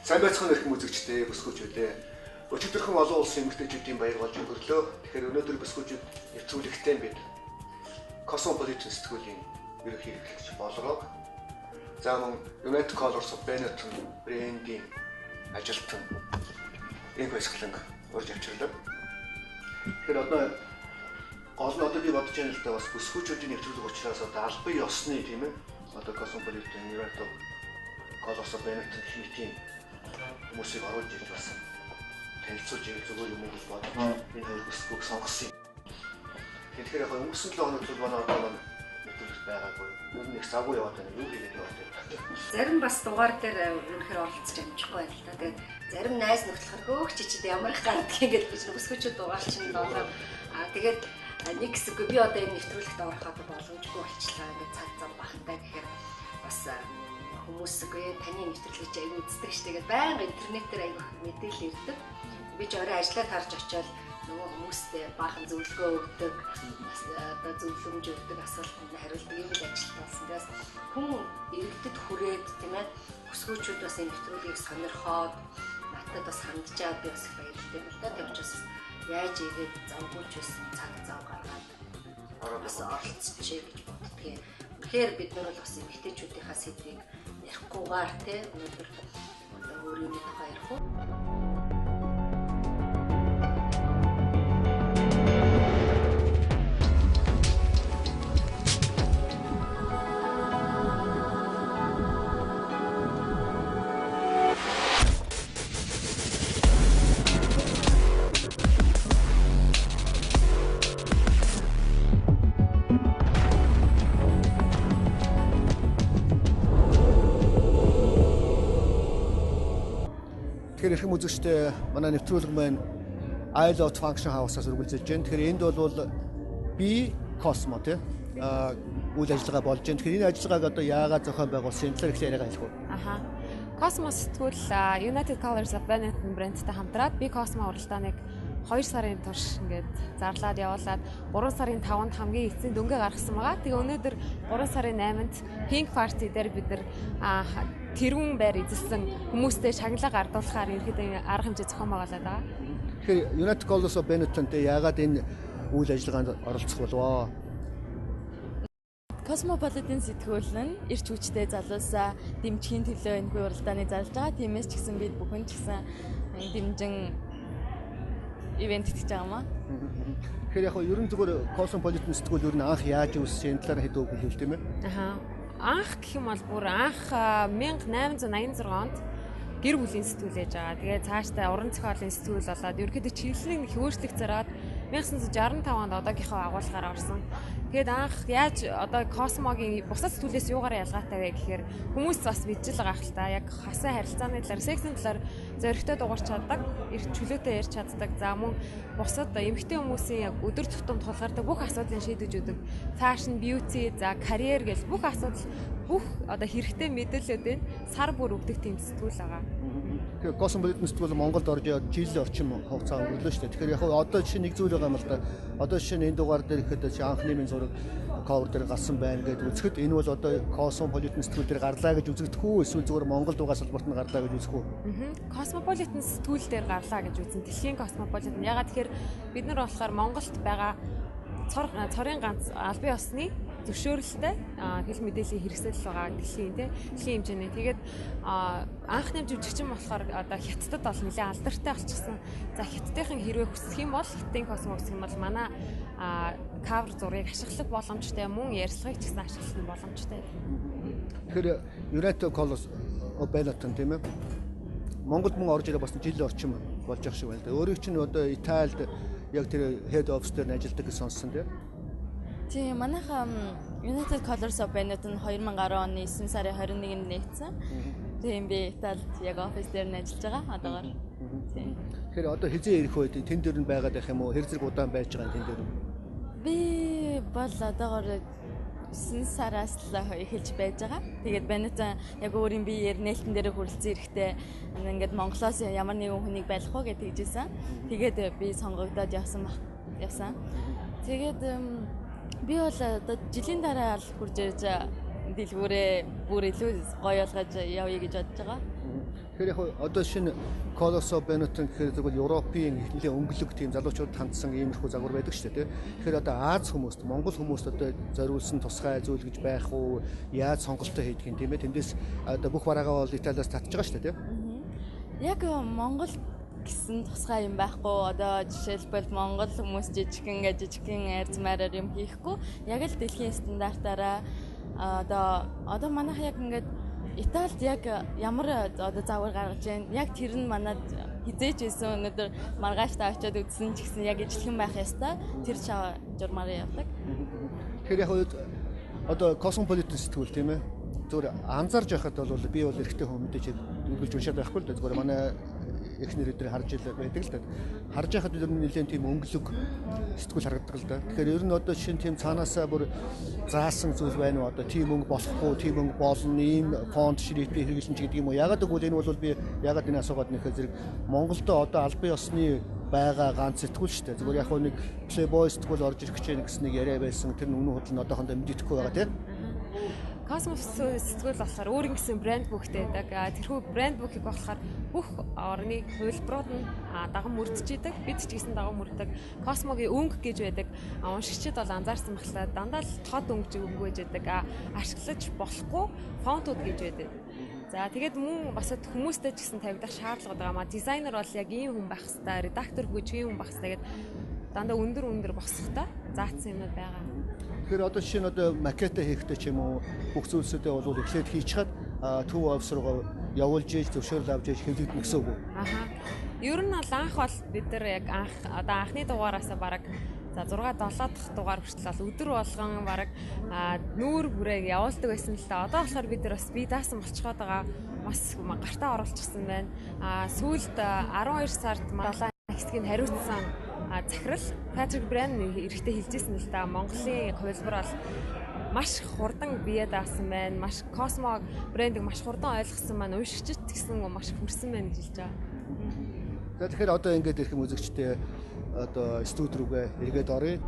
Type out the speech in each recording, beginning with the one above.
Сайн байцгаана эрхэм үзэгчдээ бүсгүүчүүдээ. Өчигдөрхөн олон улсын эмэгтэйчүүдийн баяр болж өнгөрлөө. Тэгэхээр өнөөдөр бүсгүүчүүд нэвтрүүлэгтээ бид Cosmopolitan сэтгүүлийн ерөнхий хэрэглэгч Болрог, за мөн United Colors of Benetton брендийн ажилтан энэ баясгаланг урьж авчирлаа. Тэгэхээр одоо гол нь одоо би бодож байна л да бас бүсгүүчүүдийн нэвтрүүлэг учраас одоо албан ёсны тийм ээ одоо Cosmopolitan United Colors of Benetton хийтийн хүмүүсийг оруулж ирж бас танилцуулж ирэх зүгээр юм уу гэж бодож энэ хоёр бүсгүйг сонгосон юм. Тэгэхээр яг өнгөрсөн 7 хоног зүйл манай одоо нэвтрүүлэгт байгаагүй. Ер нь их завгүй яваад байна. Юу хийгээд яваад байна. Зарим бас дугаар дээр үнэхээр оролцож амжихгүй байна л та. Тэгээд зарим найз нөхдөд хөөх чичид ямар их гардгийг гэж бид бүсгүйчүүд дугаарчин долоо. Тэгээд нэг хэсэггүй би одоо энэ нэвтрүүлэгт ороход боломжгүй болчихлаа. Ингээд цаг зав бахантай гэхээр бас хүмүүсгүй таны нэвтрүүлгийг аяг үздэг ш. Тэгээд байнга интернетээр аяг мэдээлэл ирдэг. Би ч орой ажиллаад харж очиод нөгөө хүмүүстэй баахан зөвлөгөө өгдөг, одоо зөвлөмж өгдөг, асуултанд хариулдаг юм ажил болсон. Тэгээс хүн иргэдэд хүрээд тийм ээ бүсгүүчүүд бас энэ нэвтрүүлгийг сонирхоод надад бас хандчаад би бас их баярлалтай л да. Тийм учраас яаж ирээд завгуулж байсан цаг зав гаргаад бас оролцчихъя гэж боддгийн. Тэгэхээр бид нар бол бас эмэгтэйчүүдийнхаа сэдвийг ярихгүйгээр тийм өнөөдөр өөрийн тухай ярих уу? Тэгэхээр эрхэм үзэгчдээ манай нэвтрүүлэг маань I Love Function House-аас үргэлжлэж байна. Тэгэхээр энд бол би Cosmo тийм үйл ажиллагаа болж байна. Тэгэхээр энэ ажиллагааг одоо яагаад зохион байгуулсан юм талаар их яриага хэлэх үү? Cosmo сэтгүүл United Colors of Benetton брендтэй хамтраад би Cosmo уралдааныг 2 сарын турш ингээд зарлаад явуулаад 3 сарын 5-нд хамгийн эцсийн дөнгөө гаргасан байгаа. Тэгээ өнөөдөр 3 сарын 8-нд Pink Party дээр бид нар тэрүүн байр эзэлсэн хүмүүстэй шагналаа гардуулахаар ерөөхдөө арга хэмжээ зохион байгуулад байгаа. Тэгэхээр United Colors of Benettonтэй яагаад энэ үйл ажиллагаанд оролцох болов? Cosmopolitan сэтгүүл нь эрч хүчтэй залуусаа дэмжихийн төлөө энэ уралдааны зарлж байгаа. Тиймээс ч гэсэн бид бүхэн ч гэсэн дэмжин ивент хийж байгаа маа. Тэгэхээр яг ерөн зүгээр Cosmopolitan сэтгүүл ер нь анх яаж үүссэн талаар хэд үг хэлвэл тийм ээ? Анх гэх юм бол бүр анх 1886 онд гэр бүлийн сэтгүүл ээж байгаа. Тэгээд цаашдаа уран зохиолын сэтгүүл болоод ерөөдөө чиглэлийг их өөрчлөх зараад 1965 онд одоогийнхоо агуулгаар орсон. Тэгээд анх яаж одоо Cosmoгийн бусад сэтгүүлээс юугаар ялгаатай вэ гэхээр хүмүүс бас мэдчихэл байгаа хэл та. Яг хасаа харилцааны талаар, сексийн талаар зоригтой дугаарч чаддаг, эрт чөлөөтэй ярьж чаддаг. За мөн бусад эмэгтэй хүмүүсийн яг өдөр тутамд тулгардаг бүх асуудлыг шийдэж өгдөг. Fashion, beauty, за карьер гэл бүх асуудал бүх одоо хэрэгтэй мэдээлэлүүдийг сар бүр өгдөг тийм сэтгүүл байгаа. Тэгэхээр Cosmopolitan сэтгүүл Монголд орж яваад жил орчим хугацаа өнгөрлөө шүү дээ. Тэгэхээр яг одоо жишээ нэг зүйл байгаа юм л да. Одоо жишээ нь энэ дугаар дээр ихэд анхны минь зураг cover дээр гарсан байна гэдээ үзэхэд энэ бол одоо Cosmopolitan сэтгүүл дээр гарлаа гэж үзэгдэх үү? Эсвэл зүгээр Монголд байгаа салбарт нь гарлаа гэж үзэх үү? Cosmopolitan сэтгүүл дээр гарлаа гэж үзэн. Дэлхийн Cosmopolitan. Ягаад тэгэхээр бид нар болохоор Монголд байгаа цорын ганц албан ёсны зөвшөөрөлтэй хэл мэдээллийн хэрэгсэл байгаа дэлхийн хэмжээний. Тэгээд анхны жүжигчин болохоор одоо хятадд бол нэлээд алдартай болчихсон. За хятадын хэрвээ хүсэх юм бол хятадын Cosmo гэх юм бол манай кавер зургийг ашиглах боломжтой, мөн ярьцлагыг ч гэсэн ашиглах боломжтой. Тэгэхээр United Colors of Benetton тийм ээ. Монголд мөн орж ирээ бас жил орчим болж явах шиг байна. Өөрөөр чинь одоо Италид яг тэр head office дээр ажилладаг гэж сонссон тийм. Тийм манайхаа United Colors of Benetton 2010 оны 9 сарын 21-нд нээсэн. Тийм би Италид яг офис дээр нь ажиллаж байгаа одоогоор. Тийм. Тэгэхээр одоо хизээ ирэх үед тэн дээр нь байгаад байх юм уу? Хэр зэрэг удаан байж байгаа тэн дээр нь? Би бол одоогоор 9 сараас л эхэлж байж байгаа. Тэгээд Benetton яг өөрийн биеэр нээлтэн дээр хүрэлцэн ирэхдээ ингээд Монголоос ямар нэгэн хүнийг байлгах уу гэж тэгжсэн. Тэгээд би сонгогдоод явсан. Тэгээд би бол одоо жилийн дараа л хурж ирж дэлгүүрээ бүр илүү гоё болгож явъя гэж бодож байгаа. Тэгэхээр яг одоо шинэ Colosso Benetton гэхээр зөвхөн Европын нэлээд өнгөлөг тийм залуучууд хандсан иймэрхүү загвар байдаг шүү дээ. Тэгэхээр одоо Аз хүмүүст, Монгол хүмүүст одоо зориулсан тусгай зүйл гэж байх уу? Яаж сонголтоо хийдэг юм тийм ээ? Тэндээс одоо бүх бараагаа бол Италиас татж байгаа шүү дээ, тийм. Яг Монгол гэсэн тусгай юм байхгүй. Одоо жишээлбэл Монгол хүмүүс жижигхэн айрц маягаар юм хийхгүй. Яг л дэлхийн стандартаараа одоо манайх яг ингээд Италид яг ямар одоо загвар гаргаж байна. Яг тэр нь манад хизээч байсан өнөөдөр маргааш та очиод үзсэн ч гэсэн яг ижилхэн байх ёстой. Тэр журмаар явдаг. Тэгэхээр яг одоо космополитен сэтгүүл тийм ээ. Зүгээр анзаарж байхад бол би бол эрэгтэй хүн мэдээж үргэлж уншаад байхгүй л да. Зүгээр манай эхнэр өдөр харж ил байдаг л да. Харж байхад ер нь нэлээд тийм өнгөлөг сэтгүүл харагддаг л да. Тэгэхээр ер нь одоо шинэ тийм цаанаасаа бүр заасан зүйл байна уу? Одоо тийм өнгө болохгүй, тийм өнгө болно, ийм фонд ширээтэй хэрэглэн ч гэдэг юм уу? Ягаад гэвэл энэ бол би ягаад энэ асуугаад нэхэ зэрэг Монголдо одоо албан ёсны байгаа ганц сэтгүүл шүү дээ. Зүгээр яг нэг Playboy сэтгүүл орж ирэх гэж байна гэсэн нэг яриа байсан. Тэр нь үнэн худал нь одоохондоо мэддэхгүй байгаа тийм. Космос сэтгүүл болохоор өөр ингэсэн брэнд бүхтэй байдаг. Тэрхүү брэнд бүхийг болохоор бүх орны хувилбарууд нь даган мөрдөж идэг. Бид ч гэсэн даган мөрдөг. Космогийн өнгө гэж байдаг. Уншигчид бол анзаарсан бахлаа дандаа л тод өнгөж өнгөж байдаг. Ашиглаж болохгүй фонтууд гэж байдаг. За тэгээд мөн бас хүмүүстэй ч гэсэн тавигдах шаардлага байгаа. Дизайнер бол яг ийм хүн байх хэрэгтэй, редактор гэж ийм хүн байх хэрэгтэй гэдэг дандаа өндөр босхтой заасан юмнууд байгаа. Тэгэхээр одоо жишээ нь одоо макета хийхдээ ч юм уу бүх зүйлсүүдээ бол эхлээд хийчихад төв офис руу явуулж ийж зөвшөөрөл авч ийж хэвлэгдэнэ гэсэн үг үү? Ер нь бол анх бол бид нар яг анхны дугаараасаа бараг за 6-7 дахь дугаар хүртэл өдөр болгон бараг нүүр бүрээг явуулдаг байсан л та. Одоо болохоор бид нар бас бие даасан болчиход байгаа. Бас гартаа оруулчихсан байна. Сүүлд 12 сард 7 хэсгийг хариуцсан захирал Патрик Брэн эрэхтэй хэлжсэн л да. Монголын хувилбар бол маш хурдан бие даасан байна. Маш космо брендийг маш хурдан ойлгосон маань уншигчд гэсэн маш хүрсэн байна гэж хэлж байгаа. За тэгэхээр одоо ингээд ирэх үзэгчтэй одоо студи рүүгээ эргээд оръё.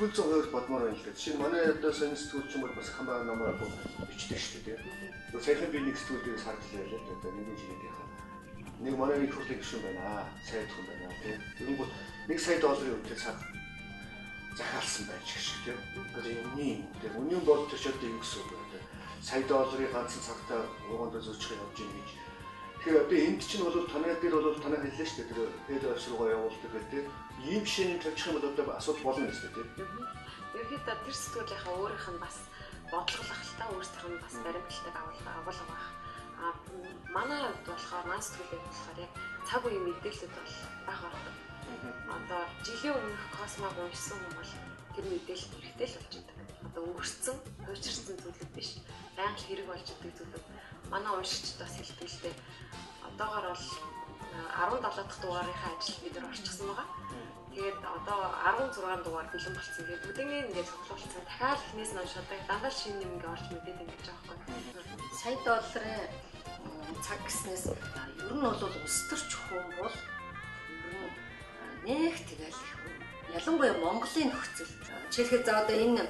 Сэтгүүл зүйн хувьд бодмоор байна л да. Жишээ нь манай одоо сонин сэтгүүлч юм бол бас хамаа намаар бичдэг шүү дээ. Тэгээ саяхан би нэг сэтгүүлдээс хардлаа л да. Одоо нэгэн жилийнхаа. Нэг манай нэг хөрлөг гишүүн байна. Сайд хүн байна тийм. Тэгвэл $1 сая үнэтэй цаг захиалсан байж гэх шиг тийм. Одоо үнийн борд төчөөд юу гэсэн үг вэ? $1 сая ганцхан цагтаа угондоо зөрчих явж ийн гэж. Тэгэхээр одоо энд чинь бол танай дээр бол танай хэллээ шүү дээ. Тэр хэд офс руугаа явуулдаг гэдэг. Ийм шинэ тавьчих юм бол одоо асуудал болно гэсэн тийм. Ерөнхийдөө тэр сэтгүүлийнхаа өөрийнх нь бас бодлого ахaltaа өөрсдийнх нь бас баримталтыг агуулга байх. Манай болохоор маань сэтгүүлээ болохоор яг цаг үеийн мэдээлэлүүд бол бага ордог. Одоо жилийн өмнөх космог уншсан хүн бол тэр мэдээлэл хэрэгтэй л болж байгаа. Одоо өнгөрцөн, хуучирсан зүйлүүд биш. Байнга хэрэг болж байгаа зүйлүүд манай уншигчд бас хэлдэг л дээ. Одоогоор бол 17 дахь дугаарынхаа ажил бид нар орчихсон байгаа. Тэгээд одоо 16 дугаар бэлэн болсон. Тэгээд бүгднийг ингээд цуглуулсан. Дахиад эхнээс нь уншаадаг. Дандаа шинэ юм ингээд орж мэдээд байна гэж байгаа байхгүй. Сая долларын цаг гэснээс ер нь бол улс төрч хүн бол ер нь нэг тэгэл ялангуяа Монголын нөхцөл. Жишээлбэл за одоо энэ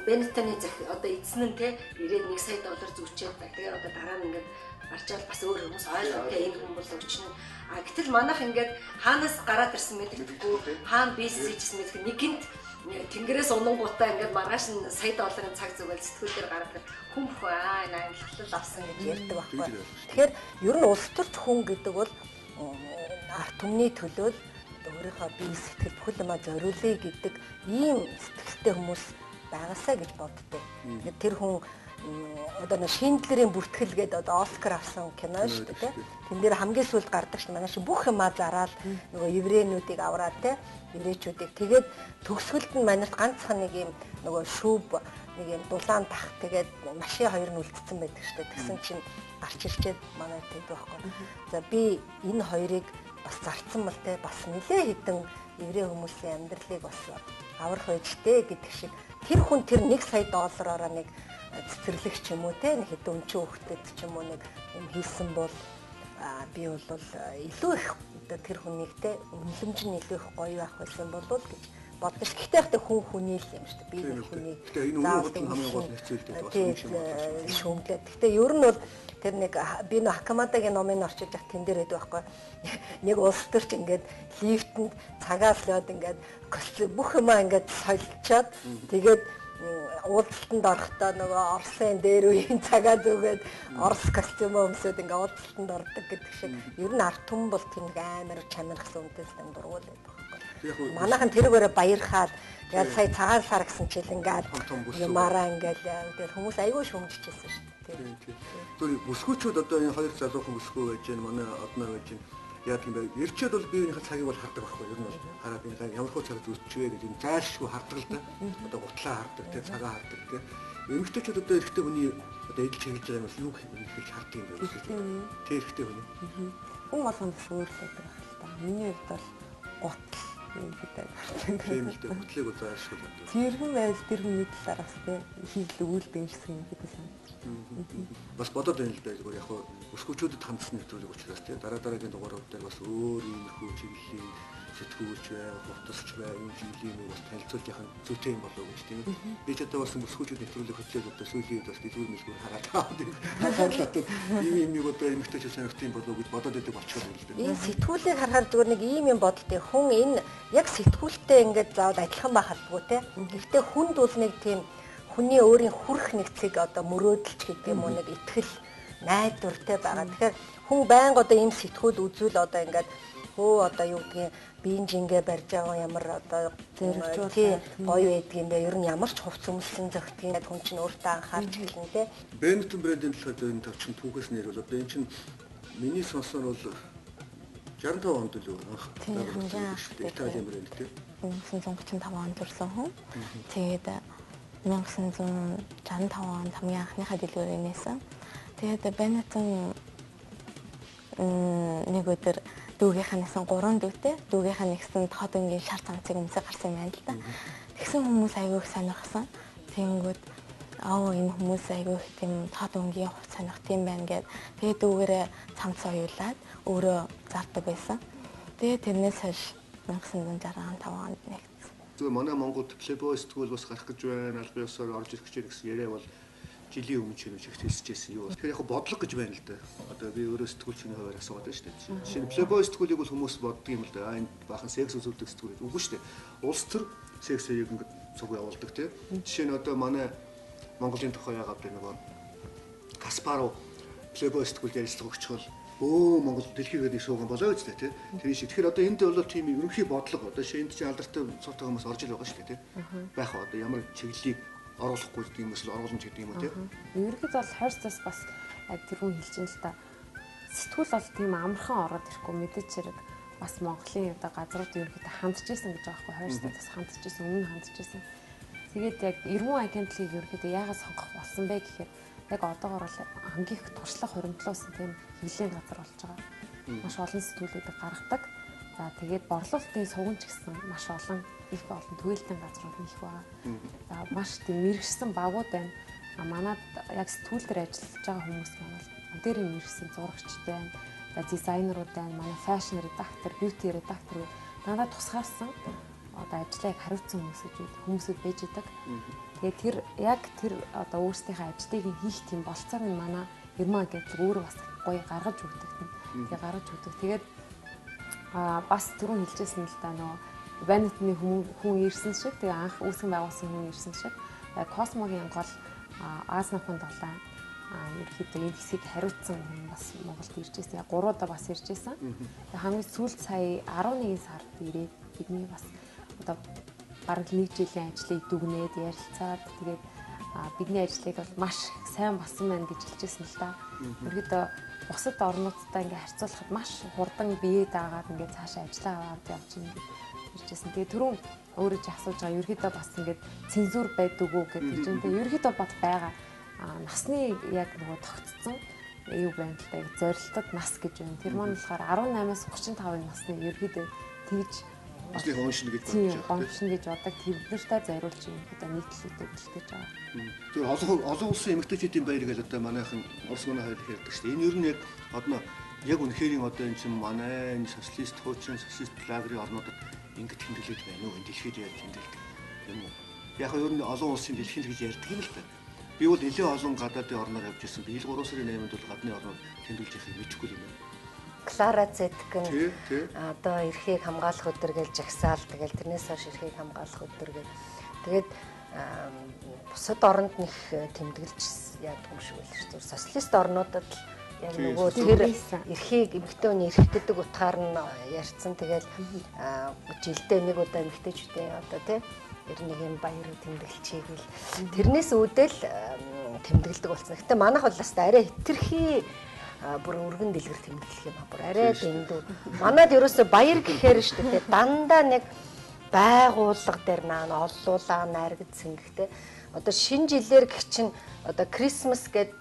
Бенеттоны одоо эзэн нь те ирээд $1 сая зүүчээд байна. Тэгээд одоо дараа нь ингээд гарчаал бас өөр хүмүүс ойлгохтой энэ хүн бол өчнө. Гэтэл манайх ингээд хаанаас гараад ирсэн мэддэггүй, хаана бизнес хийжсэн мэддэг нэг гинт тэнгэрээс унангуудаа ингээд маргааш нь $1 сая цаг зүгэл сэтгүүл дээр гараад хүн бүхэн энэ ангиллал авсан гэж ярьдаг байхгүй. Тэгэхээр ер нь улс төрч хүн гэдэг бол арт түмний төлөө өөрийнхөө бие сэтгэл бүхэл юмаа зориулъя гэдэг ийм сэтгэлтэй хүмүүс байгаасаа гэж боддог. Тэр хүн одоо нэг Шиндлерийн бүртгэл гэдэг одоо Оскар авсан кино шүү дээ. Тэн дээр хамгийн сүүлд гардаг ш манай шиг бүх юмаа зараад нөгөө еврейнүүдийг авраад те еврейчүүдийг тэгээд төгсгөлд нь манайд ганцхан нэг юм нөгөө шүүб нэг юм дулаан тах тэгээд машин хоёр нь үлдсэн байдаг шүү дээ. Тэгсэн чинь гарч ирчээд манай тэгдэг байхгүй. За би энэ хоёрыг бас зарцсан мэл те бас нэлээ хідэн еврей хүмүүсийн амьдралыг бас аврах байжтэй гэдэг шиг тэр хүн тэр 1 сая доллараараа нэг цэцэрлэг ч юм уу те нэг хэдэн өнчөө хөлтөд ч юм уу нэг юм хийсэн бол би бол илүү их тэр хүнийг те үнэлэмж нь илүү их гоё байх байсан болов гэж бодож. Гэхдээ хүн хүний л юм шүү дээ. Би хүнийг энэ өмнө хамгийн гол хэцүүлдэг бас юм шиг байна. Шүүмлээ. Гэхдээ ер нь бол тэр нэг би нөө Хакамадагийн номыг орчиж явах тэн дээр байдаг байхгүй. Нэг улс төр ч ингээд лифтэнд цагаас лоод ингээд бүх юмаа ингээд солилцоод тэгээд уулзалтанд орохдоо нөгөө Оросын дээр үеийн цагаа зүгээд Орос костюмөө өмсөд ингээд уулзалтанд ордог гэдэг шиг ер нь ард түмэн бол тийм амар чанархсан үндэслэн дургуул байдаг байхгүй. Манайхан тэрүүгээрээ баярхаад яг сая цагаан сар гэсэн чил ингээд юмараа ингээд тэр хүмүүс айгүй шүмжчихсэн шүү дээ. Тэр бүсгүүчүүд одоо энэ хоёр залуухан бүсгүй байж гэн манай одноо байж гэн яг юм байна. Ирчээд бол биеийнхээ цагийг бол хардаг байхгүй. Ер нь бол хараад энэ ямар хөө цаг зүтчвэ гэж энэ зайлшгүй хардаг л да. Одоо гутлаа хардаг, тэ цагаа хардаг тэ. Эмэгтэйчүүд одоо эрэгтэй хүний одоо эдэл чиглэж байгаа юм юу хийх хардаг юм бэ гэж. Тэ эрэгтэй хүний. Хүн болгонд бас өөр л байдаг л та. Миний хувьд бол гутал юм гэдэг. Тийм л дээ. Гутлыг бол зайлшгүй хардаг. Тэрхэн байл тэр хүний талаараас тэ хийл өгүүл дэмжсэн юм гэдэг юм. Бас бодоод байна л да. Зүгээр яг өсгөөчүүдэд хандсан нэвтрүүлэг учраас тийм дараагийн дугаарууд дээр бас өөр иймэрхүү чиглэлийн сэтгүүлч бай, хурдсч бай, энэ жилийн нэг бас танилцуулж яхах зүйтэй юм болов уу гэж тийм. Би ч одоо бас өсгөөчүүд нэвтрүүлэг хөтлөөд одоо сүүлийн үед бас дэлгүүр мэлгүүр хараад байгаа тийм. Ийм нэг одоо эмэгтэйч сонирхт юм болов уу гэж бодоод байдаг болчиход байна л да. Энэ сэтгүүлийг харахаар зүгээр нэг ийм юм бодолтой. Хүн энэ яг сэтгүүлтэй ингээд заавал адилхан байх албагүй те. Гэхдээ хүнд бол нэг тийм хүний өөрийн хүрх нэг цэг одоо мөрөөдөлч гэдэг юм уу нэг итгэл найдвартай байгаа. Тэгэхээр хүн байнга одоо ийм сэтгүүл үзүүл одоо ингээд хөө одоо юу гэдгийг бинжингээ барьж байгаа ямар одоо тий гоё байдаг юм бэ. Ер нь ямар ч хувц өмссөн зөгтгийг хүн чинь өөртөө анхаарч эхэлнэ те. Benetton брэндийн талаар энэ тавчин түүхээс нэр бол одоо энэ чинь миний сонсноор бол 65 онд л анх Италийн брэнд тий. 1935 онд төрсэн хүн. Тэгээд 1965 онд хамгийн анхныхаа дэлгүүрээр нээсэн. Тэгээд Benetton нэг өдөр дүүгийнхаа нэсэн 3 дүүтэй дүүгийнхаа нэгсэн тоодонгийн шар цамцыг өмсөж гарсан юм байна л да. Тэгсэн хүмүүс аягүй их сонирхсан. Тэнгүүд энэ хүмүүс аягүй их тийм тоодонгийн хувц сонирхт юм байна гэд тэгээд дүүгээрээ цамц оюулаад өөрөө зардаг байсан. Тэгээд тэрнээс хойш 1965 онд нэгдсэн. Зүгээр манай Монголд Playboy сэтгүүл бас гарах гэж байна. Албан ёсоор орж ирэх гэж гэсэн яриа бол жилийн өмнө ч юм шиг хэлсэжсэн юу. Тэгэхээр яг бодлого гэж байна л да. Одоо би өөрөө сэтгүүлчний хувьд асуугаад байна шүү дээ. Жишээ нь Playboy сэтгүүлийг бол хүмүүс боддог юм л да. Энэ бахан секс үзүүлдэг сэтгүүл үгүй шүү дээ. Улс төр сексийг ингэ цуг явуулдаг тийм. Жишээ нь одоо манай Монголын тухай яагаад би нөгөө Каспаров Playboy сэтгүүлд ярилцлага өгч бол Монгол дэлхийгээд их сууган болоо гэж тийм. Тэр шиг. Тэгэхээр одоо энд бол тийм ерөнхий бодлого одоо шинэ чинь алдартай цуутай хүмүүс орж ил байгаа шүү дээ тийм. Байх одоо ямар чиглэлийг оруулахгүй гэдэг юм эсвэл оруулж гэдэг юм уу тийм. Ерөнхийд бол хойрцоос бас яг тэр хүн хэлж ин л та. Сэтгүүл бол тийм амархан ороод ирэхгүй мэдээч хэрэг бас Монголын одоо газрууд ерөнхийдөө хандж исэн гэж байгаа хгүй хойрцоос хандж исэн өмнө хандж исэн. Тэгээд яг 90 агентлыг ерөнхийдөө яагаад сонгох болсон бэ гэхээр яг одоогоор бол ангийн туршлага хуримтлуулсан тийм хилийн газар болж байгаа. Маш олон сэтгүүлүүдийг гаргадаг. За тэгээд борлуулалтын суган ч гэсэн маш олон их олон төлөлтийн газрууд их байгаа. За маш тийм мэрэгсэн багууд байна. Манад яг сэтгүүл дээр ажиллаж байгаа хүмүүс маань дээр мэрэгсэн зурагчтай байна. За дизайнерууд байна. Манай фэшн редактор, бьюти редактор надад тусгаарсан одоо ажлыг хариуцсан хүмүүсүүд байж идэг. Тэгээд тэр яг тэр одоо өөрсдийнхээ ажлыг хийх тийм болцоог нь манай Ерман гэдэг өөрөө бас гоё гаргаж өгдөг. Тэгээд гаргаж өгдөг. Тэгээд бас түрүүн хэлжсэн л да нөө Benetton-ы хүн ирсэн шиг тэгээ анх үүсгэн байгуулсан хүн ирсэн шиг Космогийн гол Аз нөхөн долоо ерөөхдөө энэ хэсгийг хариуцсан хүн бас Монголд ирж байсан. 3 удаа бас ирж байсан. Тэгээ хамгийн сүүлд сая 11 сард ирээд бидний бас одоо бараг 1 жилийн ажлыг дүгнээд ярилцаад тэгээд бидний ажлыг бол маш сайн болсон байна гэж хэлжсэн л да. Ерөөхдөө бусад орнуудтай ингээ харьцуулахад маш хурдан бие даагаад ингээ цаашаа ажиллаа аваад явж байгаа гэж иржсэн. Тэгээ түрүүн өөрөө ч асууж байгаа ерөөдөө бас ингээд цензур байдаг уу гэж хэлж байна. Тэгээ ерөөдөө бод байгаа. Насны яг нөгөө тогтцсон юу байна л да, зорилтод нас гэж байна. Тэр маань болохоор 18-аас 35 насны ерөөдөө тэгж Ажлыг уншина гэж бодож байгаа. Уншина гэж бодог. Тэрнэртэй зориулж юм одоо нийтлэлүүдийг бэлтгэж байгаа. Тэр олон улсын эмэгтэйчүүдийн баяр гэж одоо манайхан Орос манай хоёул ярьдаг шүү дээ. Энэ ер нь яг одоо яг үнэхээр одоо энэ чинь манай энэ социалист хуучин социалист лагерийн орнуудад ингэж хэмдэглээд байна уу? Дэлхийд яаж хэмдэлдэг юм уу? Яг ер нь олон улсын дэлхийн гэж ярьдаг юм л та. Би бол нэлээд олон гадаадын орноор явж ирсэн. Би 3 сарын 8-нд бол гадны орноор тэмдэглэж байхыг мэдэхгүй юм байна. Клара Зэтгэн одоо эрхийг хамгаалах өдөр гэж жагсаал тэгэл тэрнээс хойш эрхийг хамгаалах өдөр гэж тэгээд бусад оронд нэг тэмдэглэж яадаг юм шиг байл шүү дээ. Социалист орнуудад яг нөгөө тэр эрхийг эмэгтэй хүний эрх гэдэг утгаар нь ярьсан. Тэгэл жилдээ нэг удаа эмэгтэйчүүдийн одоо тийм 91-ийн баяр тэмдэглэчихийг л тэрнээс үүдэл тэмдэглэдэг болсон. Гэтэ манайх бол бас арай хэтэрхий бүр өргөн дэлгэр тэмдэглэх юм аа. Бүр арай дэндүү. Манайд ерөөсөө баяр гэхээр шүү дээ. Дандаа нэг байгууллага дээр оллуулаа найрагдсан гэхдээ одоо шинэ жилээр гэх чинь одоо Крисмас гэд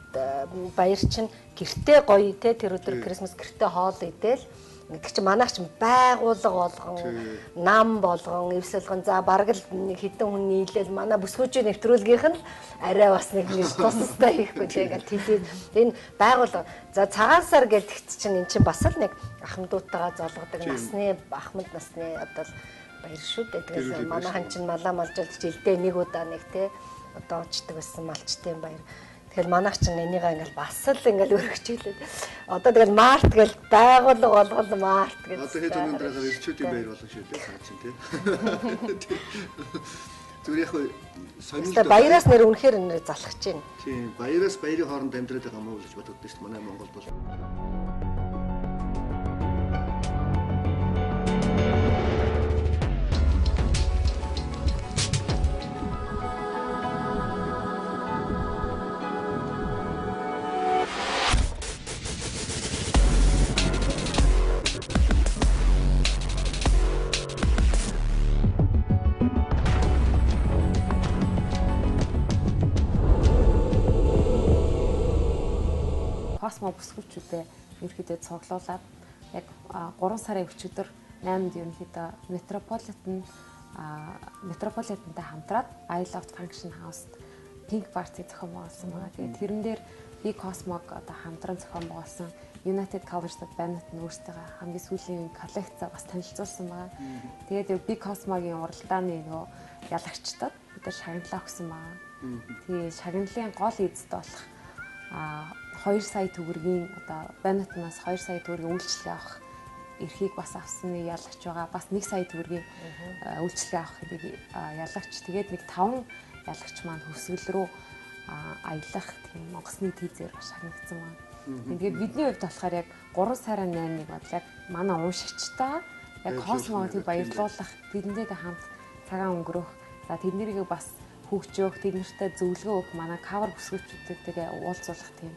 баяр чинь гэртээ гоё те тэр өдөр Крисмас гэртээ хоол идэл гэдэг чинь манайх чинь байгууллага болгон нам болгон эвсэлгэн за бараг л нэг хэдэн хүн нийлээл манай бүсгүйчийн нэвтрүүлгийнх нь арай бас нэг тустай хийхгүй тэгээд тэгээд энэ байгууллага за цагаан сар гэдэг чинь эн чинь бас л нэг ахмадуудтайгаа золгодог насны ахмад насны одоо баяр шүү дээ. Тэгээд манайхан чинь малаа малжуулж жилдээ нэг удаа нэг те одоо очдөг байсан малчтын баяр. Тэгэл манайх чинь энийгээ ингээл бас л ингээл өргөжүүлээд одоо тэгэл март гэл байгууллага болгол март гэж. Одоо хэд өнөөдрөөс ирчүүдийн баяр болно шүү дээ цаа чинь тий. Зүгээр яг сонирхолтой баяраас нэр үнэхээр нэр залхаж байна. Тийм баяраас баярын хооронд амьдраад байгаа мó гэж боддог шүү дээ манай Монголд бол. Космо бүсгүйчүүдээ ерөөдөө цуглуулад яг 3 сарын өчигдөр 8-нд ерөнхийдөө Метрополитентэй хамтраад I Love Function House-д Pink Party зохион байгуулсан байгаа. Тэгээд тэрэн дээр би Космог одоо хамтран зохион байгуулсан United Colors-д Band нь өөрсдөө хамгийн сүүлийн коллекцаа бас танилцуулсан байгаа. Тэгээд би Космогийн уралдааны нөгөө ялагчдад бид шагналаа өгсөн байгаа. Тэгээ шагналын гол эзэд болох 2 сая төгрөгийн одоо Беннетнаас 2 сая төгрөгийн үйлчлэг авах эрхийг бас авсан нэг ялагч байгаа. Бас 1 сая төгрөгийн үйлчлэг авах гэдэг ялагч. Тэгээд нэг 5 ялагч маань хөвсгөл рүү аялах тийм Монголны тийзээр шагнагдсан байна. Тэгээд бидний хувьд болохоор яг 3 сарын 8-ыг бол яг манай уншигчтай яг Космог баярлуулах тэднийгээ хамт цагаан өнгөрөх. За тэднийгээ бас хөгжөөх, тэднэртэй зөвлөгөө өгөх манай кавер бүсгүйчүүдтэйгээ уулзуулах тийм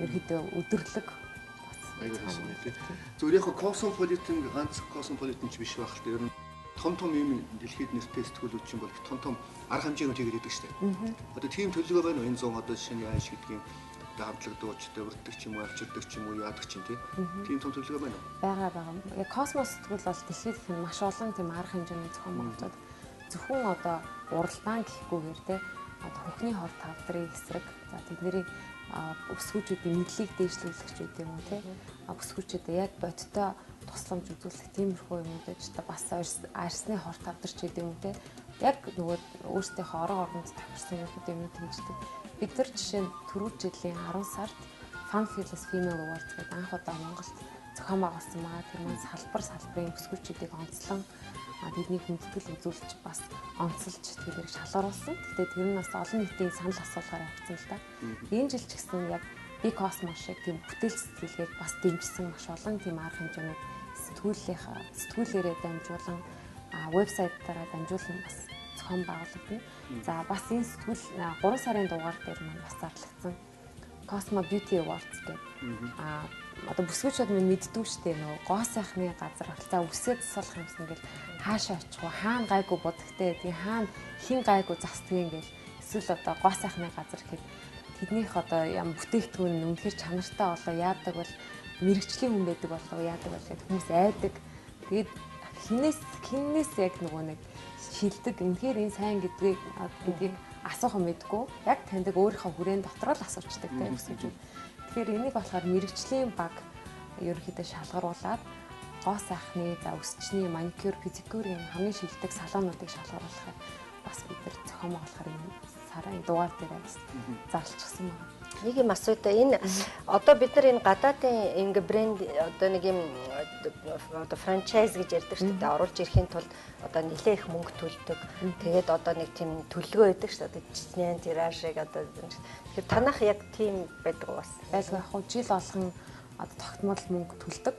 ерөөдөө өдөрлөг бас аяасан тийм. Зүгээр яг Cosmopolitan ганц Cosmopolitan ч биш байх л дээ. Ер нь том юм дэлхийд нэртэй сэтгүүлүүд чинь бол том арга хэмжээнүүд хийгээд байдаг шүү дээ. Одоо тийм төлөвлөгөө байна уу? Энэ 100 одоо жишээ нь яаж гэдгийг одоо хамтлаг дуучтай өртөг ч юм уу, авчирдаг ч юм уу, яадаг ч юм тийм том төлөвлөгөө байна уу? Байгаа. Яг Cosmos сэтгүүл бол дэлхийд маш олон тийм арга хэмжээний зохион байгуулалт зөвхөн одоо уралдаан гэхгүйгээр те одоо хөхний хор тавдрын эсрэг за тэдний бүсгүйчүүдийн мэдлийг дээшлүүлэх ч үгүй юм уу те бүсгүйчүүдэд яг бодиттой тусламж үзүүлэх тиймэрхүү юмудад ч бас арсны хор тавдар ч гэдэг юм те яг нөгөө өөрсдийнхөө орон оронд тавьсан юмуд хэмждэг. Бид нар жишээ нь түрүү жилийн 10 сард Fun Fearless Female Awards гэдэг анх удаа Монголд зохион байгуулсан байгаа. Тэр маань салбарын бүсгүйчүүдийг онцлон бидний хүндэтгэл үзүүлж бас онцолж тэрийг шалгаруулсан. Гэхдээ тэр нь бас олон нийтийн санал асуулгаар явагдсан л да. Энэ жил ч гэсэн яг би Cosmo шиг тийм бүтээл сэтгэлгээд бас дэмжсэн маш олон тийм арга хэмжээний сэтгүүлээрээ дамжуулан вебсайтаараа дамжуулан бас зохион байгуулагдана. За бас энэ сэтгүүл 3 сарын дугаар дээр маань бас зарлагдсан Cosmo Beauty Awards гэдэг одоо бүсгүйчүүд минь мэддүү штэ нөгөө гоо сайхны газар хөлцөө үсээ засалах юмсан гэл хаашаа очих уу хаана гайгүй будагтай тэгээ хаана хин гайгүй застдаг ингээл эсвэл одоо гоо сайхны газар гэхэд тэднийх одоо ям бүтээгдэхүүн үнэхээр чанартай болоо яадаг бол мэрэгчлийн хүн байдаг болоо яадаг бол гэхэд хүмүүс айдаг тэгээд хинээс яг нөгөө нэг шилдэг үнэхээр энэ сайн гэдгийг асуух мэдгүй яг таньдаг өөрийнхөө хүрээнд дотор л асуучдаг тийм бүсгүйчүүд. Тэгэхээр энийг болохоор мэрэгчлийн баг ерөнхийдөө шалгаруулад гоо сайхны за өсчний маникюр, педикюрийн хамгийн шилдэг салонуудыг шалгаруулахаар бас бид нар зохион байгуулахаар энэ сарын дугаар дээр бас зарлчихсан байна. Нэг юм асуудаа энэ одоо бид нар энэ гадаадын ингээ брэнд одоо нэг юм одоо франчайз гэж ярьдаг шүү дээ оруулж ирэхийн тулд одоо нэлээ их мөнгө төлдөг. Тэгээд одоо нэг тийм төлгөө байдаг шүү дээ. Жижигнэн тиражыг одоо тэгэхээр танах яг тийм байдаг уу бас? Байлгүй яг хуу жил болгон одоо тогтмол мөнгө төлдөг.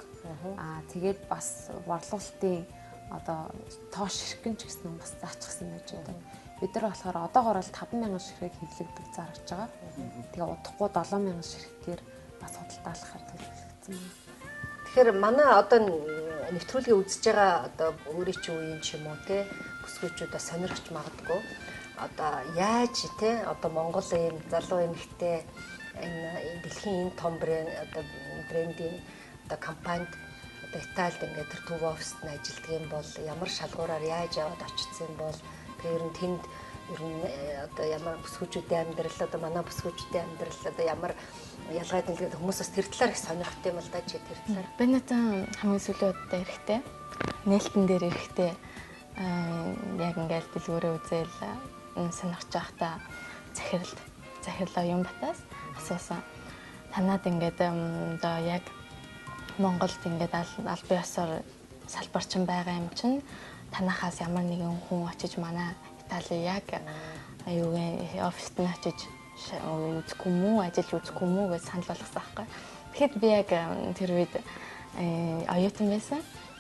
Тэгээд бас борлуулалтын одоо тоош ширхгэн ч гэсэн бас заачсан байж байгаа. Бид нар болохоор одоогоор л 50000 ширхэг хэвлэгдэх зарж байгаа. Тэгээ удахгүй 7000 ширхгээр бас худалдаалахаар төлөвлөгдсөн байна. Тэгэхээр манай одоо нэвтрүүлгийг үзэж байгаа одоо өөрийн чинь үеийн ч юм уу те бүсгүйчүүдээ сонирхож магадгүй. Одоо яаж те одоо Монгол ийм залуу эмэгтэй энэ дэлхийн энэ том брэнд одоо брендийн одоо компанид одоо Италид ингээд тэр төв оффист нь ажилладаг юм бол ямар шалгуураар яаж яваад очсон бол тэр нь тэнд ер нь одоо ямар бүсгүйчүүдийн амьдрал одоо манай бүсгүйчүүдийн амьдрал одоо ямар ялгаад нэлээд хүмүүс бас тэр талаар их сонирхтой юм л да чи тэр талаар. Би надад хамгийн сүүлийн удаа эрэхтэй нээлтэн дээр эрэхтэй яг ингээд дэлгүүрээ үзэл сонирхож байхдаа захирлаа юм батаас асуусан. Танад ингээд одоо яг Монголд ингээд аль бие ёсоор салбарчин байгаа юм чинь танахаас ямар нэгэн хүн очиж манай Итали яг аюугийн оффист нь очиж үзэхгүй мүү ажиллаж үзэхгүй мүү гэж санал болгосон байхгүй. Тэгэхэд би яг тэр үед оюутан байсан.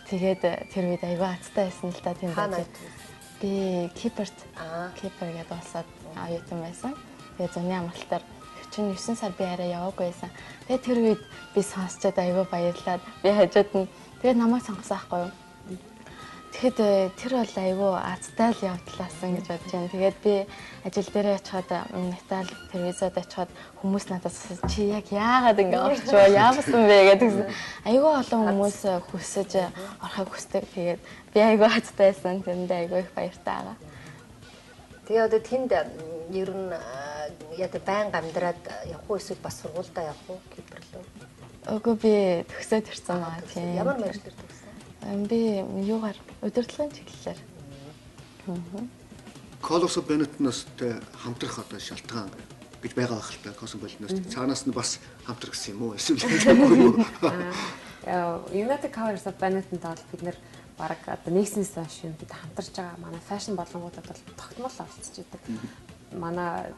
Тэгээд тэр үед аюу азтай байсан л да тийм байж. Би Кипр гэдэг улсад оюутан байсан. Тэгээд зуны амралтаар 49 сар би арай яваагүй байсан. Тэгээд тэр үед би сонсчод аюу баярлаад би хажууд нь тэгээд намайг сонгосон байхгүй юу. Тэгэхэд тэр бол аюу азтай л явдлаасан гэж бодож байна. Тэгээд би ажил дээрээ очиход Итали телевизод очиход хүмүүс надад чи яг яагаад ингэ орчвоо яавсан бэ гэдэг аюу олон хүмүүс хүсэж орохыг хүсдэг. Тэгээд би аюу азтай байсан. Тэрэндээ аюу их баяртай байгаа. Тэгээ одоо тэнд ер нь яа баян амьдраад явах уу эсвэл бас сургуультай явах уу Кипр руу? Үгүй би төгсөөд ирсэн байгаа тийм. Ямар мэргэжлэр төгсөн? Би юугаар удирдлагын чиглэлээр. Cosmopolitan-аас хамтрах одоо шалтгаан гэж байгаа байх л та. Cosmopolitan-аас цаанаас нь бас хамтрах гэсэн юм уу? Эсвэл юу? United Colors of Benetton-тай бол бид нэр бараг одоо нэгснээс хойш юм бид хамтарч байгаа. Манай фэшн болонгуудад бол тогтмол олцож идэг. Манай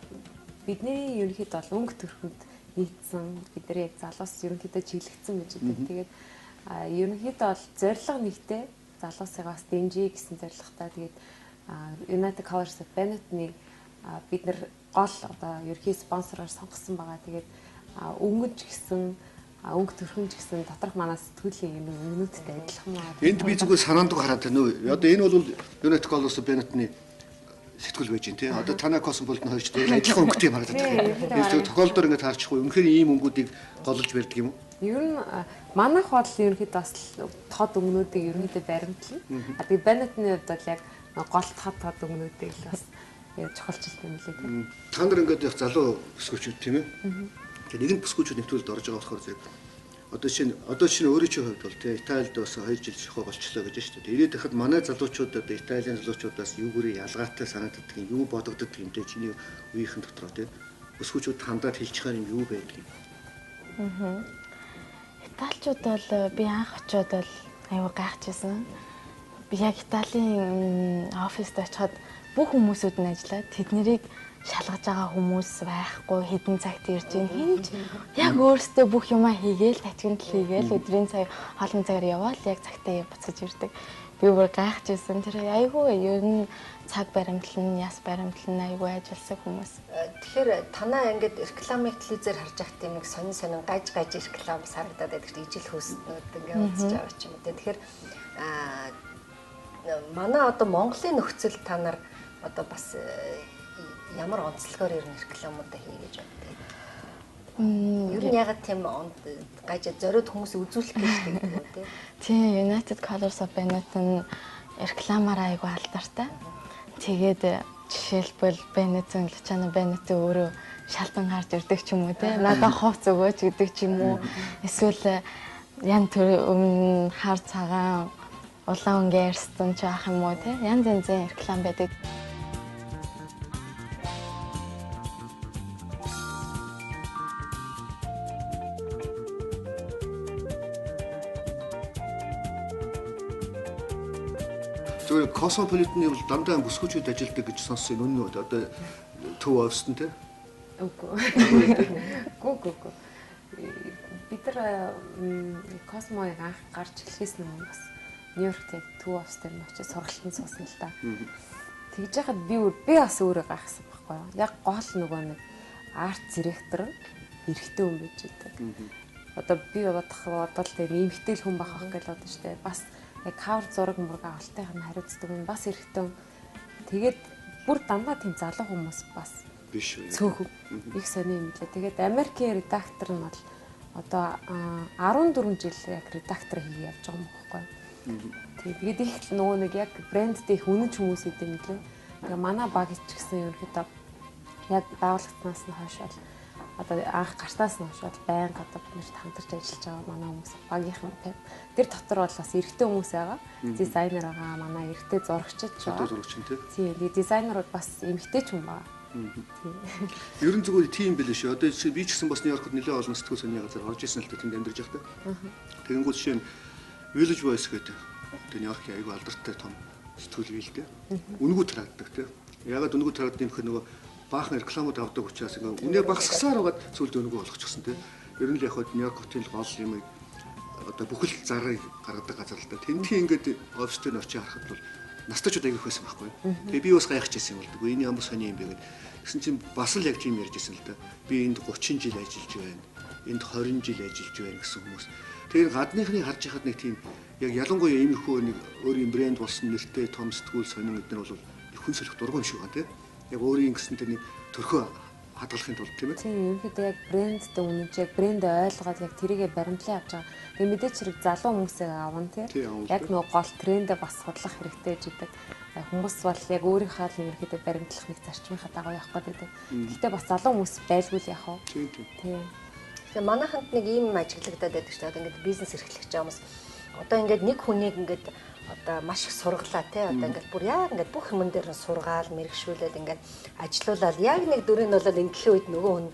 бидний ерөнхийдөө бол өнгө төрхөнд нийцсэн бидний яг залуус ерөнхийдөө чиглэгдсэн гэж идэг. Тэгээд ерөнхийдөө бол зорилго нэгтэй залуусыгаа бас дэмжиж гэсэн зорилготой. Тэгээд United Colors of Benetton-ыг бид нар гол одоо ерөнхий спонсороор сонгосон байгаа. Тэгээд өнгөж гэсэн өнгө төрхөн ч гэсэн доторх манай сэтгүүлийн өмнөдтэй адилхан байна. Энд би зүгээр санаанд гараад байна уу? Одоо энэ бол United Colors of Benetton-ы сэтгүүл байж гин тий. Одоо танай Cosmopolitan хоёрч дээр адилхан өнгөтэй юм харагдаад байна. Тэр тохиолдоор ингэж харчихгүй үнэхээр ийм өнгүүдийг голж барьдаг юм уу? Ер нь манайх бол ерөнхийдөө бас тод өнгнүүдийг ерөнхийдөө баримтлана. Тэгээд Benetton-ы хувьд бол яг гол тод өнгнүүдийг л бас чухалчилт юм лээ тийм. Та нар ингээд яг залуу бүсгүйчүүд тийм ээ. Тэгээд нэгэн бүсгүйчүүд нэвтрүүлд орж байгаа болохоор зэрэг одоо чинь өөрөө чинь хувьд бол тийм Италид бас 2 жил шахуу болчлоо гэж шүү дээ. Ирээд хахад манай залуучууд одоо Италийн залуучуудаас юугээрээ ялгаатай санагддаг юм, юу бодогддог юм те чиний үеийнхэн дотроо тийм бүсгүйчүүд хандаад хэлж байгаа юм юу байдаг юм. Италичууд бол би анх очиод бол аюу гайхажсэн. Би яг Италийн оффист очиход бүх хүмүүсүүд нь ажиллаад тэднийг шалгаж байгаа хүмүүс байхгүй хэдэн цагт ирж ийн хинч яг өөрсдөө бүх юмаа хийгээл тачигнал хийгээл өдрийн цаг хоолны цагаар яваад яг цагтаа буцаж ирдэг. Би би бүр гайхажсэн. Тэр айгүй ер нь цаг баримтлал нь яс баримтлал нь айгүй ажилласан хүмүүс. Тэгэхээр танаа ингээд рекламыг телевизээр харж байхад тийм нэг сонин гаж реклам санагдаад байдаг чинь ижил хөөснүүд ингээд үзэж байгаа ч юм уу. Тэгэхээр манай одоо Монголын нөхцөл та нар одоо бас ямар онцлогоор ер нь рекламуудаа хийгээж байна. Ер нь ягаад тийм гаж зориуд хүмүүс үзүүлэх гэж гэдэг үү те? Тийм, United Colors of Benetton рекламаар айгүй алдартай. Тэгээд жишээлбэл Benetton Luciano Benetton өөрөө шалтан гарч ирдэг ч юм уу те? Надад хувц өгөөч гэдэг ч юм уу. Эсвэл ян төр өмнө хар цагаан улаан өнгийн эрстэн ч ах юм уу те? Янз янзын реклам байдаг. зөв Cosmopolitan-ы бол дандаа бүсгүүчүүд ажилладаг гэж сонссон юм. Үнэн үү? Одоо төв офстон те? Үгүй. Бид нар Cosmo-ыг анх гарч эхлэхээс өмнө бас Нью-Йоркт төв офс дээр очиж сургалтанд суусан л та. Тэгж яхад би бас өөрөө гайхсан байхгүй юу? Яг гол нөгөө нэг арт директор эрэгтэй хүн байж байдаг. Одоо би бодох тэр эмэгтэй хүн байх гэж бодсон шүү дээ. Бас яг кавер зураг мурга авалтайх нь хариуцдаг юм бас эрэгтэй. Тэгээд бүр дандаа тийм залуу хүмүүс бас биш үү. Цөөхөв. Их сони юм лээ. Тэгээд Америкийн редактор нь бол одоо 14 жил яг редактор хийе явж байгаа юм байна. Тэгээд их нөгөө нэг яг брэндтэй их үнэн хүмүүс идэв юм лээ. Тэгээд манай баг ч гэсэн ерөнхийдөө яг байгууллагатнаас нь хойш бол одоо анх гартаас нь хойш байнга одоо бид нарт хамтарч ажиллаж байгаа манай хүмүүс багийнхан тийм. Тэр дотор бол бас эрэгтэй хүмүүс байгаа. Дизайнер байгаа, манай эрэгтэй зурагчид байгаа. Зурагч тийм. Тийм, дизайнерууд бас эмэгтэй ч хүн байгаа. Тийм. Ерөн зүгээр тийм билээ шүү. Одоо би ч гэсэн бас Нью-Йоркт нэлээд олон сэтгүүл саний газар орж исэн л та тэнд амьдарч байхдаа. Тэгэнгүүт жишээ нь Village Voice гэдэг одоо Нью-Йоркийн аягүй алдартай том сэтгүүл бийлдэг. Үнгүү тарааддаг тийм. Ягаад үнгүү тараад юм гэхээр нөгөө баахан рекламууд авдаг учраас ингээ үнэ багасгасаар байгаад зүйлд өнгө болгочихсон тийм. Ер нь л яг Нью-Йорк хотын гол юм одоо бүхэл зарыг гаргадаг газар л да. Тэнтийн ингээд офстэй очиж харахад бол настайчуд аяг их байсан байхгүй. Тэгээ би бас гайхаж ирсэн юм бол дгүй энэ ямар сони юм бэ гэдэг. Тэгсэн чинь бас л яг тийм ярьж ирсэн л да. Би энд 30 жил ажиллаж байна. Энд 20 жил ажиллаж байна гэсэн хүмүүс. Тэгээ гадныхны харж яхад нэг тийм яг ялангуяа иймэрхүү нэг өөрийн брэнд болсон нэртэй том сэтгүүл сонин эднэр бол их хүн сэлэх дургүй юм шиг байна тийм. Яг өөрийн гэсэн тэр нэг төрхөө хадгалахын тулд тийм ээ. Тийм, ерөнхийдөө яг брэндтэй үнэнч яг брэндээ ойлгоод яг тэрийгэ баримтлан авч байгаа. Тэгээ мэдээч хэрэг залуу хүмүүсийг аавна тийм. Яг нөгөө гол трендээ бас судлах хэрэгтэй гэж идэг. Хүмүүс бол яг өөрийнхөө л ерөнхийдөө баримтлах нэг зарчмынхаа дагуу явах гэдэг. Гэхдээ бас залуу хүмүүс байлгүй л яах вэ? Тийм. Тэгээ манайханд нэг ийм ажиглагдаад байдаг шүү дээ. Ингээд бизнес эрхлэж байгаа хүмүүс одоо ингээд нэг хүнийг ингээд одоо маш их сургалаа тий одоо ингээд бүр яг ингээд бүх юм дээр нь сургаал мэрэгшүүлээд ингээд ажилуулаад яг нэг дүрийг нь бол ингээд үед нөгөө хүн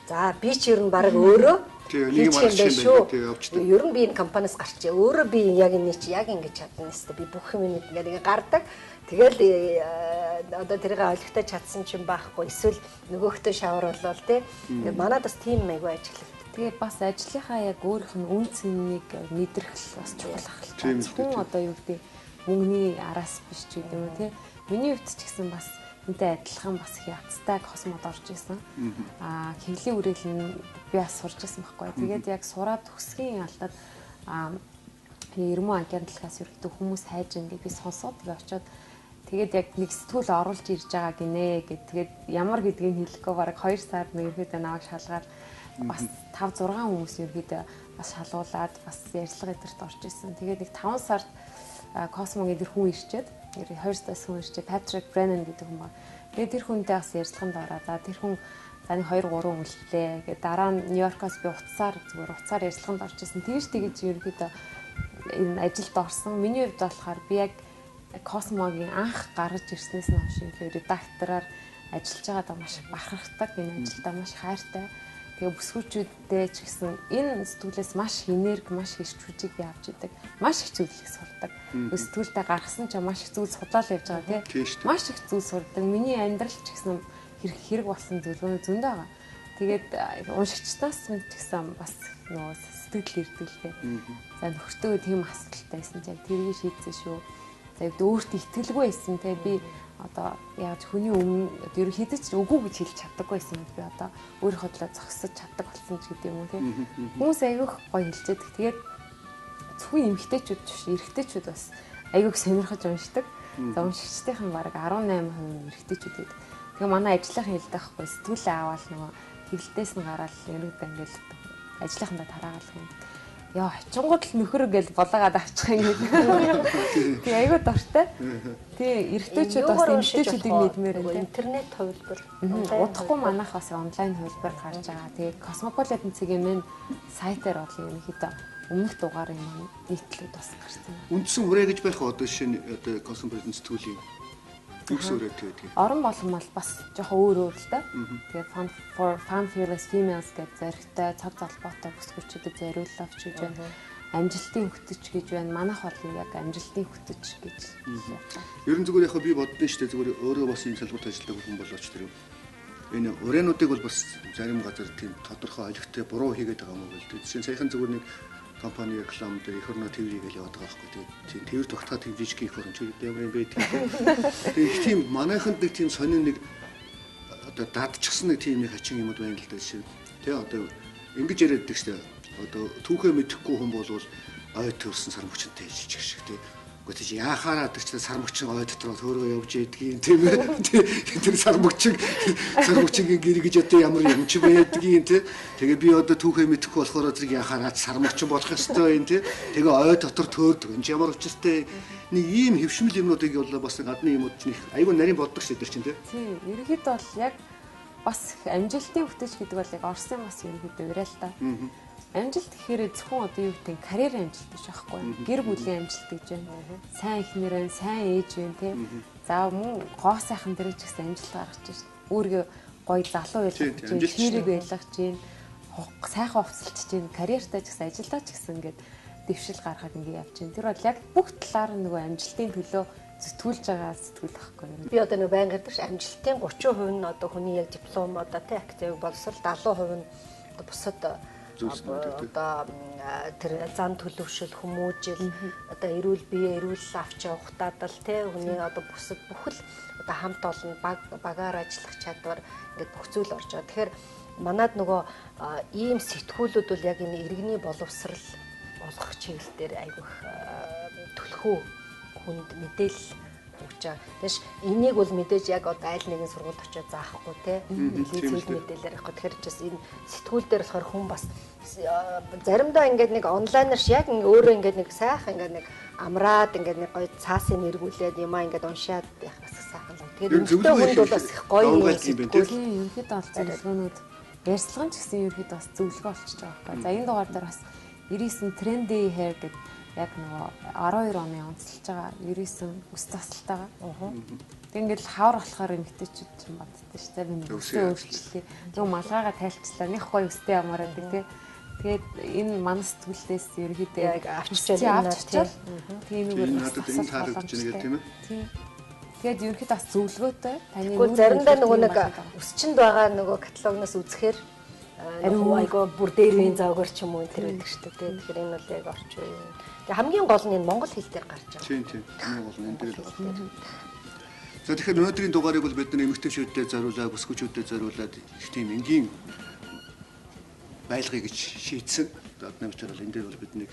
за би ч ер нь баг өөрөө тийм нэг юм шүү дээ ер нь би энэ компаниас гарчээ өөрөө би яг энэ чи яг ингэж чадна нэстэ би бүх юм ингээд гардаг тэгэл одоо тэрийг ойлгохтой чадсан ч юм байхгүй эсвэл нөгөөхтөө шавар болвол тий манад бас тийм айгүй ажиглав. Тэгээ бас ажлынхаа яг өөрийнх нь үн цэнийг мэдрэх бас чухал ахaltaа. Хүн одоо юу гэдэг мөнгөний араас биш ч гэдэг юм тий. Миний хувьд ч гэсэн бас энтэй адилхан бас их ятцтай космод орж исэн. Хэвлийн үрэл нь би бас сурж исэн байхгүй. Тэгээд яг сураад төгсгийн алдаад Ермөө агентлагаас ерөөхдөө хүмүүс хайж ингээд би сонсоод тэгээ очиод тэгээд яг нэг сэтгүүл оруулж ирж байгаа гинэ гэд тэгээд ямар гэдгийг хэлэхгүй бараг 2 сар нэг ерөөдөө наваг шалгаар бас 5 6 хүмүүс ерөөдөө бас шалгуулад бас ярьцлага эдэрт орж исэн. Тэгээд нэг 5 сард Cosmo гэдэг хүн ирчээд 2 сард хүн ирчээд Patrick Brennan гэдэг хүн баг. Тэгээд тэр хүнтэй бас ярьцлаганд ороод тэр хүн за нэг 2 3 үлдлээ. Тэгээд дараа нь Нью-Йоркоос би уцаар ярьцлаганд орж исэн. Тэгж ерөөдөө энэ ажилд орсон. Миний хувьд болохоор би яг Cosmo-гийн анх гаргаж ирснээс нь хойш редактораар ажиллаж байгаадаа маш бахархдаг. Энэ ажилдаа маш хайртай. Тэгээ бүсгүүчүүдтэй ч гэсэн энэ сэтгүүлээс маш энерги, маш их хүчийг би авч идэг. Маш их зүйлийг сурдаг. Сэтгүүлдээ гаргасан ч маш их зүйл судлаад явж байгаа тийм. Маш их зүйл сурдаг. Миний амьдрал ч гэсэн хэрэг болсон зүйл зөндөө байгаа. Тэгээд уншигчдаас ч гэсэн бас нөгөө сэтгэл ирдүүлээ. За нөхөртөө тийм асуудалтай байсан ч яг тэрийг шийдсэн шүү. Тэгээд өөртөө итгэлгүй байсан те би одоо яаж хүний өмнө ер нь хідэж үгүй гэж хэлж чаддаггүй байсан юм би одоо өөрийнхөө төлөө зогсож чаддаг болсон ч гэдэг юм уу те. Хүмүүс айгүйх гоё хэлжээд тэгээд зөвхөн эмгтээчүүд биш эрэгтэйчүүд бас айгүйх сонирхож уншдаг. За уншигчдын бараг 18% эрэгтэйчүүд байдаг. Тэгээ манай ажлынхаа хэлдэг байхгүй сэтгүүлээ аваад нөгөө хэвлэлдээс нь гараад ерөөдөө ингээл ажлынхандаа тараагаал юм. Яа, очингууд л нөхөр гэж болоогаад авчих юм гэдэг. Тэгээ айгүй дуртай. Тэгээ эрэгтэйчүүд бас эмэгтэйчүүдийг мэдмээр байна. Интернет хувилбар. Удахгүй манайх бас онлайн хувилбар гарч байгаа. Тэгээ Cosmopolitan цэгийн сайтаар бол ерөнхийдөө өмнөх дугаар юм нийтлүүд бас гарсан. Үндсэн хүрээ гэж байх одоо жишээ нь одоо Cosmopolitan сэтгүүлийн юус өрөөтэй байдаг. Орон болгон бол бас жоохон өөр л та. Тэгээ Fun Fearless Females гэж зоригтой цав залбоотой бүсгүүчүүдэд зориуллаа гэж байна. Амжилтын хөтөч гэж байна. Манайх бол яг амжилтын хөтөч гэж. Ер нь зүгээр яг би боддоо шүү дээ зүгээр өөрөө бас ийм салбарт ажилладаг хүн болооч тэр юм. Энэ урээнуудыг бол бас зарим газар тийм тодорхой ойлгохтой буруу хийгээд байгаа юм бол тийм саяхан зүгээр нэг компани реклам дээр их орно тв гэж яваад байгаа байхгүй тийм тв тогтхоо тэмжиж хийх орон ч гэдэг юм байдаг. Тэгээд тийм манайханд нэг тийм сонин нэг одоо дадчихсан нэг тийм нэг хачин юмуд байна л да жишээ. Тэ одоо ингэж яриад байдаг шүү дээ. Одоо түүхээ мэдэхгүй хүн бол ой төрсэн сар мөчөнтэй хэлчих шиг тийм. Гэхдээ чи яахаараа тэр сар мөчн ой дотроо төөргөө явж ийдгийг тийм ээ. Тэр сар мөчнгийн гэр гэж одоо ямар юм чи байдгийг тийм. Тэгээ би одоо түүхээ мэдэхгүй болохоор зэрэг яахаараа сар мөчн болох ёстой юм тийм. Тэгээ ой дотор төөрдөг. Энд ямар учиртай нэг ийм хөвшмөл юмнуудыг бол бас гадны юмуд чинь айгүй нарийн боддог шүү дээ чинь тийм. Тийм, ерөнхийдөө бол яг бас амжилтын хөтөч гэдэг бол яг Орсын бас ерөнхийдөө ураа л та. Амжилт гэхээр зөвхөн одоо юу гэдэг карьерийн амжилт биш байхгүй. Гэр бүлийн амжилт гэж байна. Сайн эхнэр байна, сайн ээж байна тий. За мөн гоо сайхан дээр ч гэсэн амжилт гаргаж байна. Өөргөө гоё залуу байлгаж байна, хэрэг байлгаж байна, сайхан хувцалж байна, карьертаа ч гэсэн ажилдаа ч гэсэн ингээд дэвшил гаргаад ингээд явж байна. Тэр бол яг бүх талаар нөгөө амжилтын төлөө зэтгүүлж байгаа сэтгүүл байхгүй юу. Би одоо нэг байнга гэдэг чинь амжилтын 30% нь одоо хүний яг диплом одоо тий актив боловсрал 70% нь одоо бусад одоо тэр зан төлөвшөл хүмүүжил одоо эрүүл бие эрүүл авч явахтаад л тий хүний одоо бусад бүхэл одоо хамт олон багаар ажиллах чадвар ингээд бүх зүйл орж байгаа. Тэгэхээр манад нөгөө ийм сэтгүүлүүд бол яг энэ иргэний боловсрал олгох чиглэл дээр айгүйх төлхөө хүнд мэдээлэл өгч байгаа. Тэгэж энийг бол мэдээж яг одоо айл нэгэн сургуульд очиод заахгүй те. Хэлийг мэдээлэлээр авах. Тэгэхээр ч бас энэ сэтгүүл дээр болохоор хүн бас заримдаа ингээд нэг онлайнаар яг өөрөө ингээд нэг сайхан ингээд нэг амраад ингээд нэг гоё цаасын нэргүүлээд юмаа ингээд уншаад байх бас сайхан л. Тэгээд өнөөдөр хүнд бол бас их гоё юм сэтгүүл. Ерөнхийдөө бол зөвлөгөөнүүд ярьцлаган ч гэсэн ерөнхийдөө бас зөвлөгөө олчиж байгаа байхгүй. За энэ дугаар дээр бас 99 trendy hair гэдэг яг нөгөө 12 оны онцлж байгаа 99 үс тасалтайгаа. Тэг ингээд хавар болохоор эмгтээчүүд ч юм боддоо шүү дээ. Би өсөө өөрчлөлээ. Нөгөө малгайгаа тайлцлаа. Них гоё өстэй ямар байдаг те. Тэгээд энэ манай сэтгүүлээс ерөнхийдөө яг авчирчаал. Тийм нүгээр надад энэ таалагдж байна гэх тийм ээ. Тийм. Тэгээд ерөнхийдөө бас зөвлөгөөтэй. Таны нүгээр заримдаа нөгөө нэг өсчөнд байгаа нөгөө каталогноос үзэхээр айгоо бүр дээрвийн завгаар ч юм уу тэр байдаг шүү дээ. Тэгэхээр энэ бол яг орчин үеийн. Тэгээ хамгийн гол нь энэ монгол хэл дээр гарч байгаа. Тийм. Хамгийн гол нь энэ дээр л байна. За тэгэхээр өнөөдрийн дугаарыг бол бид нар эмэгтэйчүүдэд зориулаад, бүсгүүчүүдэд зориулаад их тийм энгийн байлгыг гэж шийдсэн. Одоо намчаар бол энэ дээр бол бид нэг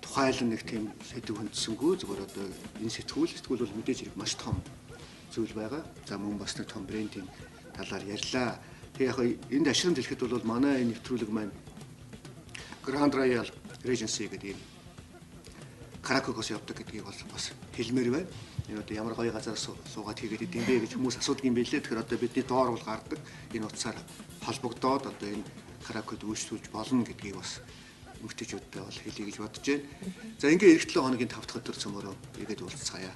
тухайлан нэг тийм сэдв хөндсөнгөө зүгээр одоо энэ сэтгүүл бол мэдээж хэрэг маш том зүйл байгаа. За мөн бас нэг том брендинг талаар ярьлаа. Тэгээ яг энд ашрын дэлгэхэд бол манай энэ нэвтрүүлэг маань Grand Royal Regency гэдэг юм Каракокос явдаг гэдгийг бол бас хэлмээр байна. Энэ одоо ямар гоё газар суугаад хийгээд идэм бэ гэж хүмүүс асуудаг юм байлээ. Тэгэхээр одоо бидний доор бол гардаг энэ утсаар холбогдоод одоо энэ Каракокод үйлчлүүлж болно гэдгийг бас эмэгтэйчүүдтэй бол хэлье гэж бодож байна. За ингээ эх 7 хоногийн 5 дахь өдөр цөмөрөө игээд уулзцаая.